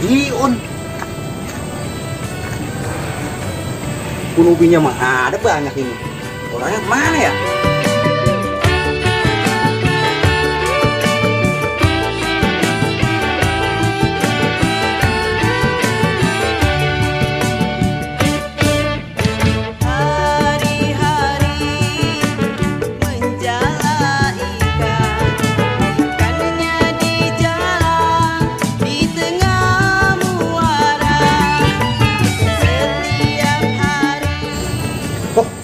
Diun. Pun ubinya mah ada banyak ini. Orangnya kemana ya?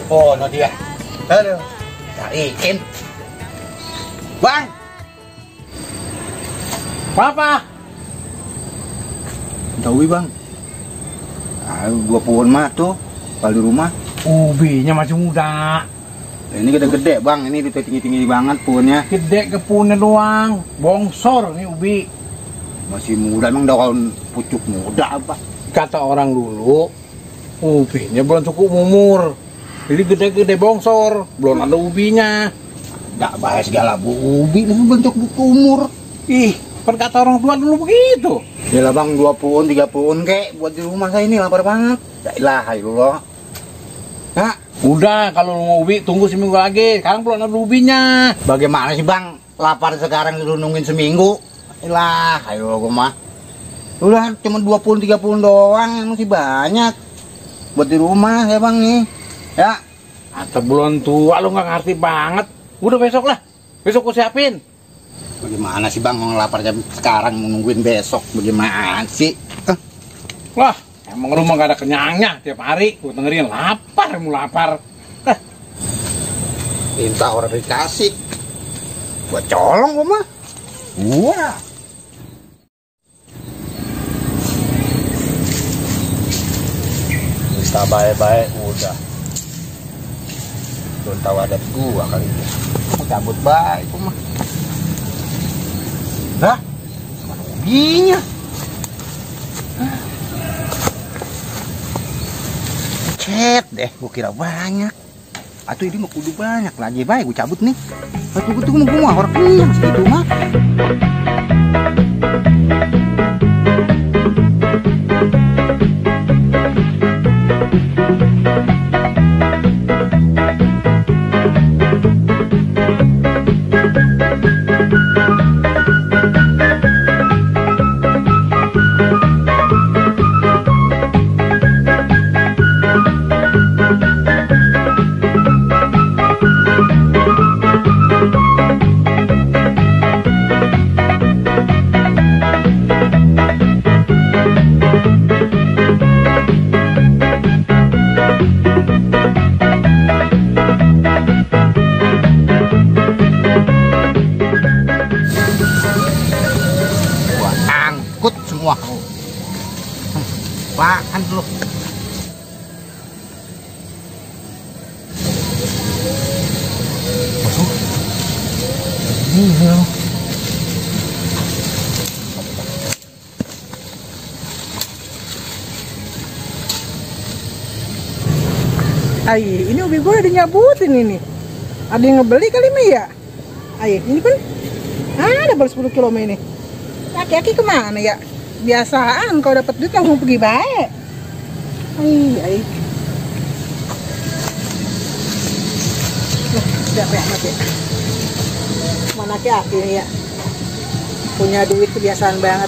Oh, no dia. Aduh, cariin. Bang. Apa? Tahu bang. Gua pohon mah tuh, kalau di rumah. Ubinya masih muda. Ini gede-gede bang, ini tinggi-tinggi banget pohonnya. Gede ke pohonnya doang, bongsor nih ubi. Masih muda emang daun pucuk muda apa? Kata orang dulu, ubinya belum cukup umur. Jadi gede-gede bongsor, belum ada ubinya. Gak bahas segala ubi, itu bentuk buku umur. Ih, kan kata orang tua dulu begitu. Yalah bang, 2 pohon, 3 pohon kek buat di rumah saya ini lapar banget. Ya ilah, ayolah. Nah, udah kalau mau ubi tunggu seminggu lagi. Sekarang belum ada ubinya. Bagaimana sih bang? Lapar sekarang dulu nungguin seminggu. Ilah, ayo gua mah. Udah cuma 2 pohon, 3 pohon doang, masih banyak. Buat di rumah ya bang nih. Ya, atau belum tua lu nggak ngerti banget. Udah besok lah, besok aku siapin. Bagaimana sih bang, mau lapar jam sekarang nungguin besok? Bagaimana sih? Wah, emang rumah gak ada kenyangnya tiap hari. Gue dengerin lapar, mau lapar. Minta orang dikasih. Buat colong gua mah. Wah. Bisa baik-baik udah. Belum tahu adat gua kali ini. Mau cabut baik gua mah. Dah, mana ubinya? Cet deh, gua kira banyak. Atau ini mah kudu banyak lagi baik gua cabut nih. Tunggu gua orang kenyang segitu mah. Semua apaan lu? Masuk. Iya. Ay, ini ubi gue udah dinyabutin ini. Ada yang ngebeli kali mah ya? Ay, ini kan ada baru 10 kilo ini. Aki-aki kemana ya? Biasaan kalau dapat duit langsung pergi baik. Ay. Siapa ya mati? Mana aki-aki ini ya? Punya duit kebiasaan banget.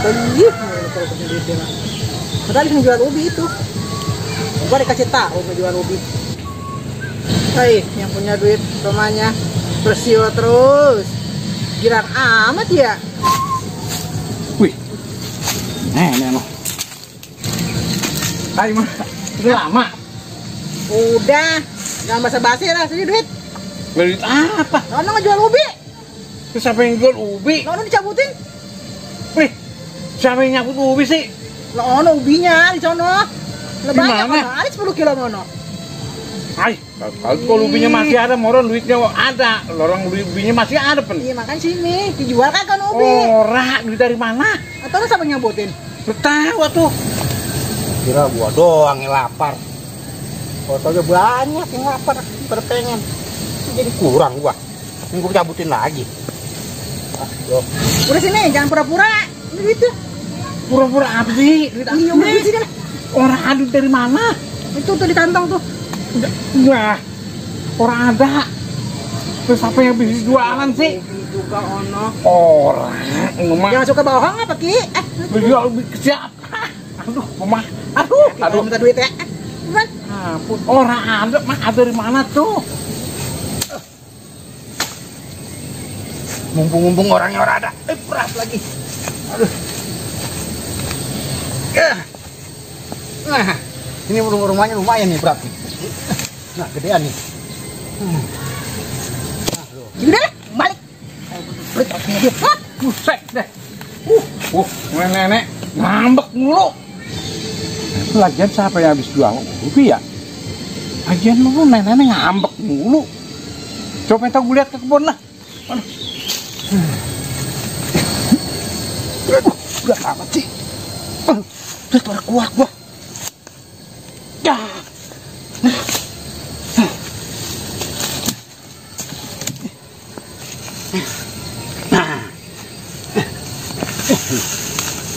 Beli kalau punya duit dia mah. Padahal yang jual ubi itu. Gua dikasih tahu mau jual ubi. Hai, yang punya duit rumahnya bersio terus. Girang amat ya. Wih, no. Hai mah, udah lama. Udah, jangan basa-basi lah, sini duit. Duit apa? Nono ngejual ubi. Terus siapa yang jual ubi? Nono dicabutin. Wih, siapa yang nyabut ubi sih? Nono ubinya di sono. Lebanyak Nono, ada 10 kilo Nono. Hai, kalau ubinya masih ada, moron duitnya ada. Lorong ubinya masih ada pen. Iya makan sini, dijual kan ubi. Ora, duit dari mana? Atau lu siapa yang nyabutin? Tahu tuh. Kira gua doang yang lapar. Fotonya banyak yang lapar, berpengen. Jadi kurang gua. Ini gua cabutin lagi. Udah sini, jangan pura-pura. Ini gitu. Pura-pura apa sih? Iya, udah sini lah. Orang ada dari mana? Itu tuh di kantong tuh. Enggak. Orang ada. Terus apa yang bisa jualan sih? Juga ono. Orang ngomong. Jangan suka bohong apa Ki? Jual ke siapa? Aduh, mama. Aduh. Minta duit ya. Ampun, orang ada mah ada dari mana tuh? Mumpung orangnya orang ada. Berat lagi. Aduh. Nah, ini rumahnya lumayan nih berat nih. Nah, gedean nih. Udah lah, balik. Buset deh. Nenek ngambek mulu. Lagian siapa yang habis jual ubi ya? Lagian lu nenek ngambek mulu. Coba entah gue lihat ke kebun lah. Berat amat sih. Udah pada kuat gua. Ya.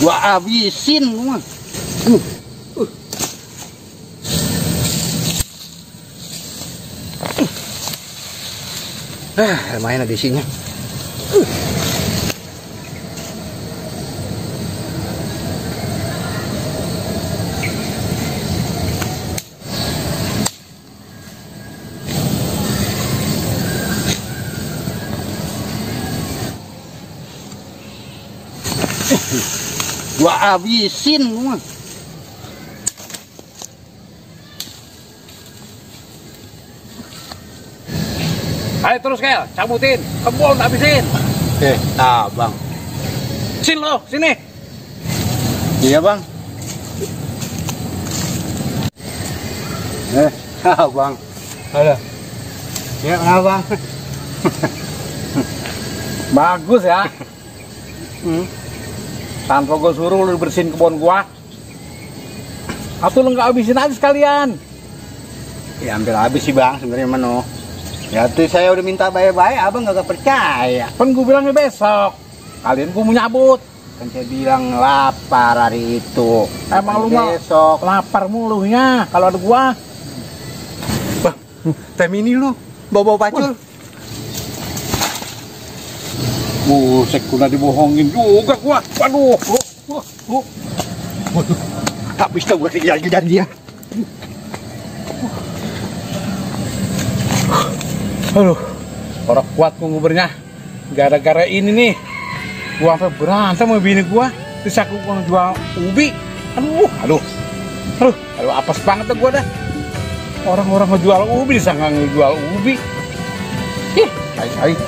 Gua habisin lu mah. Lumayan ada isinya. Gua habisin lu mah. Ayo terus Kel, cabutin, kebun habisin. Bang. Sini lo, sini. Iya, Bang. Bang. Halo. Ya, Bang. Bagus ya. Tanpa gue suruh lu bersihin kebun gua. Atau lu nggak habisin aja sekalian? Ya hampir habis sih Bang sebenarnya mano. Ya tuh saya udah minta baik-baik, abang nggak percaya. Kan gue bilangnya besok. Kalian gue mau nyabut. Kan saya bilang lapar hari itu. Emang lu mah besok lapar mulunya kalau ada gua. Bang, teh mini lu bawa pacul. Buset, udah dibohongin juga gua. Waduh. Waduh, tak bisa buat jajan dia. Aduh, orang kuat ngubernya. Gara-gara ini nih, gua sampai berantem sama bini gua. Terus aku jual ubi. Aduh, apes banget tuh gua dah. Orang-orang ngejual ubi disangka ngejual ubi. Ayo.